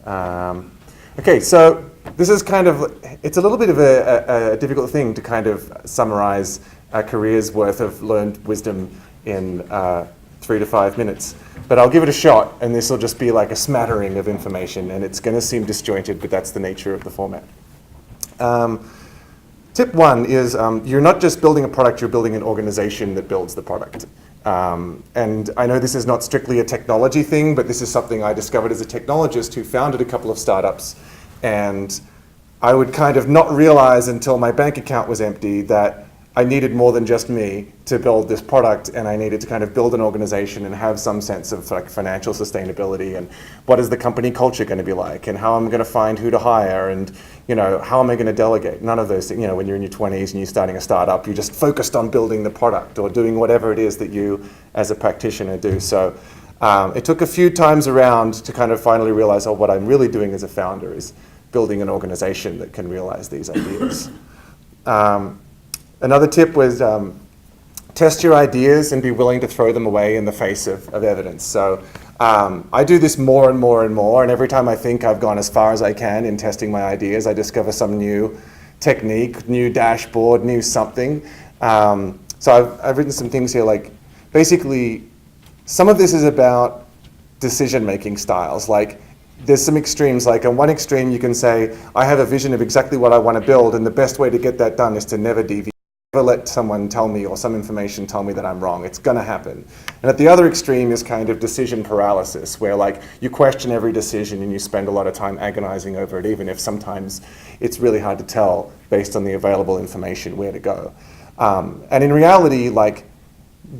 Okay, so this is kind of, it's a little bit of a difficult thing to kind of summarize a career's worth of learned wisdom in 3 to 5 minutes. But I'll give it a shot, and this will just be like a smattering of information, and it's going to seem disjointed, but that's the nature of the format. Tip 1 is you're not just building a product, you're building an organization that builds the product. And I know this is not strictly a technology thing, but this is something I discovered as a technologist who founded a couple of startups. And I would kind of not realize until my bank account was empty that I needed more than just me to build this product, and I needed to kind of build an organization and have some sense of like financial sustainability and what is the company culture going to be like, and how I'm going to find who to hire, and how am I going to delegate? None of those things. When you're in your 20s and you're starting a startup, you're just focused on building the product or doing whatever it is that you as a practitioner do. So it took a few times around to kind of finally realize, what I'm really doing as a founder is building an organization that can realize these ideas. Another tip was test your ideas and be willing to throw them away in the face of evidence. So I do this more and more and more, and every time I think I've gone as far as I can in testing my ideas, I discover some new technique, new dashboard, new something. So I've written some things here, like basically some of this is about decision-making styles. Like there's some extremes, like on one extreme you can say, I have a vision of exactly what I want to build, and the best way to get that done is to never deviate. Never let someone tell me or some information tell me that I'm wrong. It's going to happen. And at the other extreme is kind of decision paralysis, where like you question every decision and you spend a lot of time agonizing over it, even if sometimes it's really hard to tell based on the available information where to go. And in reality,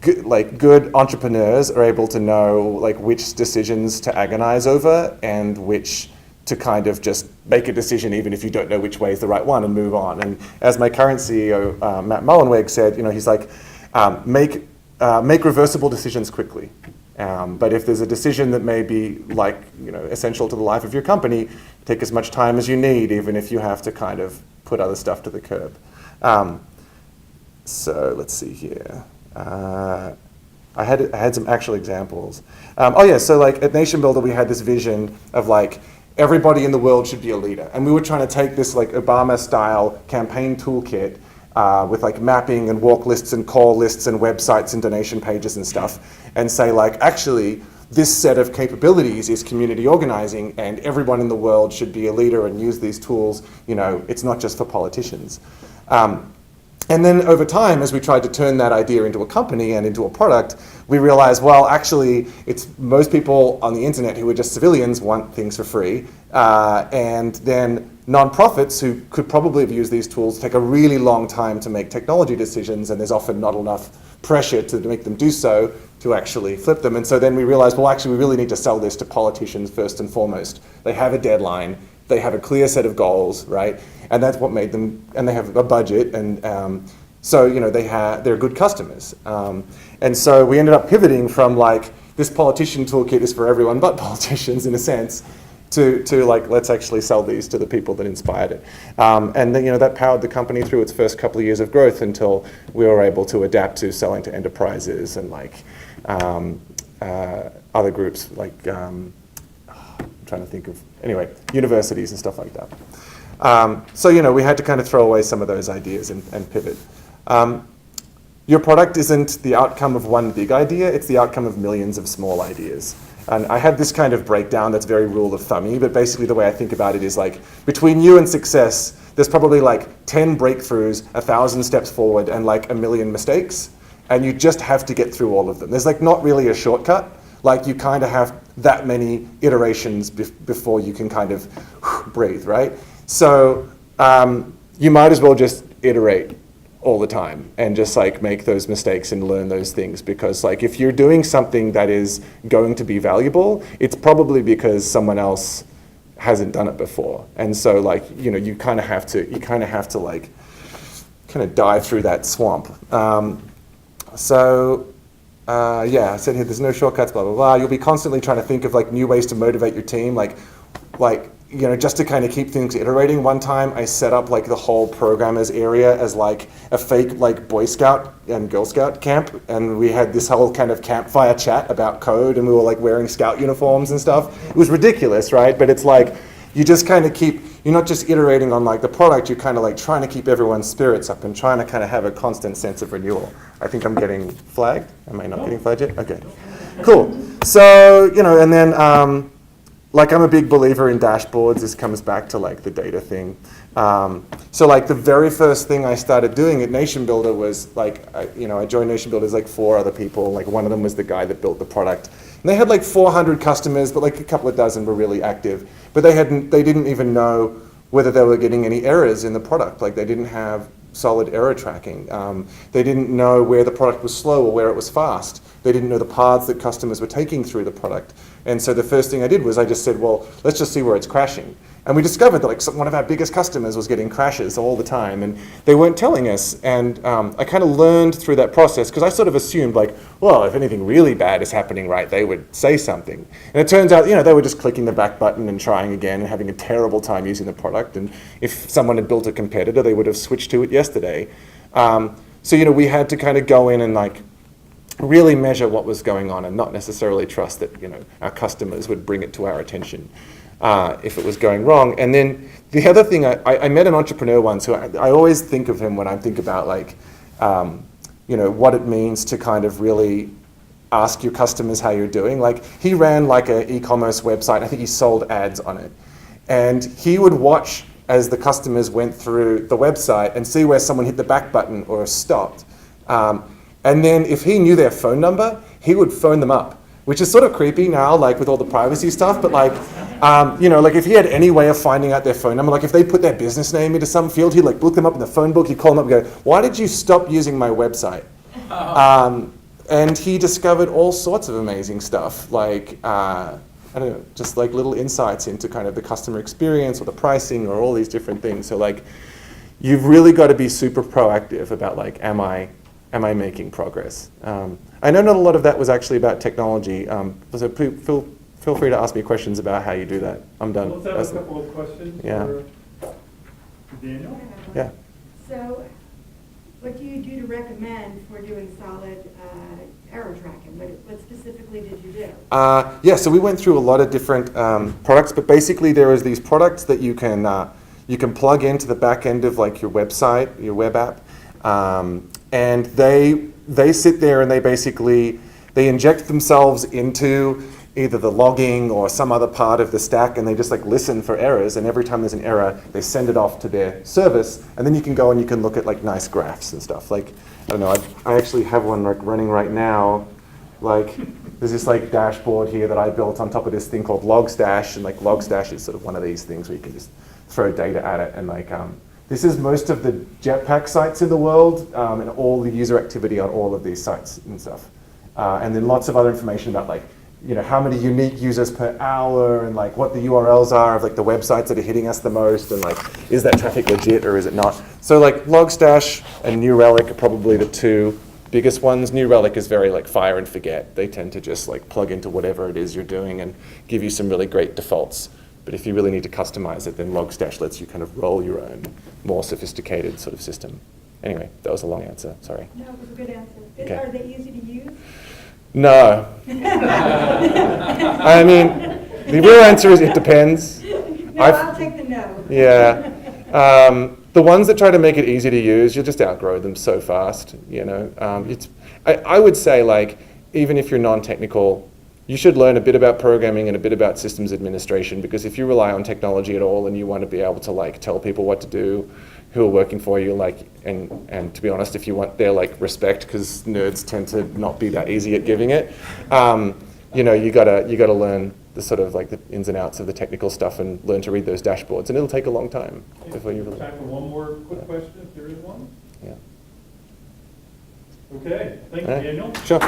good entrepreneurs are able to know like which decisions to agonize over and which to kind of just make a decision even if you don't know which way is the right one and move on. And as my current CEO, Matt Mullenweg, said, he's like, make reversible decisions quickly. But if there's a decision that may be like, essential to the life of your company, take as much time as you need, even if you have to kind of put other stuff to the curb. So let's see here. I had some actual examples. So like at Nation Builder, we had this vision of like, everybody in the world should be a leader. And we were trying to take this like Obama-style campaign toolkit with like mapping and walk lists and call lists and websites and donation pages and stuff, and say like, actually, this set of capabilities is community organizing, and everyone in the world should be a leader and use these tools. It's not just for politicians. And then over time, as we tried to turn that idea into a company and into a product, we realized, well, actually, it's most people on the internet who are just civilians want things for free. And then nonprofits who could probably have used these tools take a really long time to make technology decisions, and there's often not enough pressure to make them do so to actually flip them. And so then we realized, well, actually, we really need to sell this to politicians first and foremost. They have a deadline. They have a clear set of goals, right? And that's what made them, and they have a budget, and so they're good customers. And so we ended up pivoting from like this politician toolkit is for everyone but politicians in a sense, to like let's actually sell these to the people that inspired it. And then that powered the company through its first couple of years of growth until we were able to adapt to selling to enterprises and like other groups like. Trying to think of, universities and stuff like that. So, we had to kind of throw away some of those ideas and pivot. Your product isn't the outcome of one big idea, it's the outcome of millions of small ideas. And I had this kind of breakdown that's very rule of thumby, but basically the way I think about it is like, between you and success, there's probably like 10 breakthroughs, 1,000 steps forward, and like 1 million mistakes. And you just have to get through all of them. There's like not really a shortcut. Like you kind of have that many iterations before you can kind of breathe, right? So you might as well just iterate all the time and just like make those mistakes and learn those things, because like if you're doing something that is going to be valuable, it's probably because someone else hasn't done it before. And so like, you kind of have to like kind of dive through that swamp. I said here, there's no shortcuts, blah, blah, blah. You'll be constantly trying to think of like new ways to motivate your team. Like just to kind of keep things iterating, one time I set up like the whole programmers area as like a fake like Boy Scout and Girl Scout camp, and we had this whole kind of campfire chat about code, and we were like wearing Scout uniforms and stuff. It was ridiculous, right? But it's like you just kind of you're not just iterating on like the product, you're kind of like trying to keep everyone's spirits up and trying to kind of have a constant sense of renewal. I think I'm getting flagged. Am I not getting flagged yet? Okay, cool. So, and then like I'm a big believer in dashboards. This comes back to like the data thing. So like the very first thing I started doing at Nation Builder was like, I joined Nation Builder, there's like 4 other people. Like one of them was the guy that built the product. And they had like 400 customers, but like a couple of dozen were really active. But they didn't even know whether they were getting any errors in the product. Like they didn't have solid error tracking. They didn't know where the product was slow or where it was fast. They didn't know the paths that customers were taking through the product. And so the first thing I did was I just said, well, let's just see where it's crashing. And we discovered that like one of our biggest customers was getting crashes all the time, and they weren't telling us. And I kind of learned through that process, because I sort of assumed like, well, if anything really bad is happening, right, they would say something. And it turns out, they were just clicking the back button and trying again and having a terrible time using the product. And if someone had built a competitor, they would have switched to it yesterday. So we had to kind of go in and like really measure what was going on, and not necessarily trust that our customers would bring it to our attention if it was going wrong. And then the other thing, I met an entrepreneur once who I always think of him when I think about like what it means to kind of really ask your customers how you're doing. Like he ran like an e-commerce website. I think he sold ads on it, and he would watch as the customers went through the website and see where someone hit the back button or stopped. And then if he knew their phone number, he would phone them up, which is sort of creepy now, like with all the privacy stuff. But like, like if he had any way of finding out their phone number, like if they put their business name into some field, he'd like look them up in the phone book, he'd call them up and go, why did you stop using my website? And he discovered all sorts of amazing stuff, like, I don't know, just like little insights into kind of the customer experience or the pricing or all these different things. So like, you've really got to be super proactive about like, am I making progress? I know not a lot of that was actually about technology, so feel free to ask me questions about how you do that. I'm done. Let's have a couple of questions for Daniel. Yeah. So what do you do to recommend for doing solid error tracking? What specifically did you do? So we went through a lot of different products, but basically there is these products that you can plug into the back end of like your website, your web app, and they sit there and they inject themselves into either the logging or some other part of the stack, and they just like listen for errors, and every time there's an error, they send it off to their service, and then you can go and you can look at like nice graphs and stuff. Like, I don't know, I actually have one like running right now. Like, there's this like dashboard here that I built on top of this thing called Logstash, and like Logstash is sort of one of these things where you can just throw data at it, and like, this is most of the Jetpack sites in the world, and all the user activity on all of these sites and stuff. And then lots of other information about like, how many unique users per hour, and like what the URLs are of like the websites that are hitting us the most, and like, is that traffic legit or is it not? So like Logstash and New Relic are probably the 2 biggest ones. New Relic is very like fire and forget. They tend to just like plug into whatever it is you're doing and give you some really great defaults. But if you really need to customize it, then Logstash lets you kind of roll your own more sophisticated sort of system. Anyway, that was a long answer, sorry. No, it was a good answer. Okay. Are they easy to use? No. I mean, the real answer is it depends. No, I'll take the no. Yeah. The ones that try to make it easy to use, you'll just outgrow them so fast. I would say like, even if you're non-technical, you should learn a bit about programming and a bit about systems administration, because if you rely on technology at all and you want to be able to like tell people what to do who are working for you, like, and to be honest, if you want their like respect, because nerds tend to not be that easy at giving it, you gotta learn the sort of like the ins and outs of the technical stuff and learn to read those dashboards, and it'll take a long time before you really. Time for one more quick question, if there is one. Yeah. Okay, thank you, Daniel. Sure.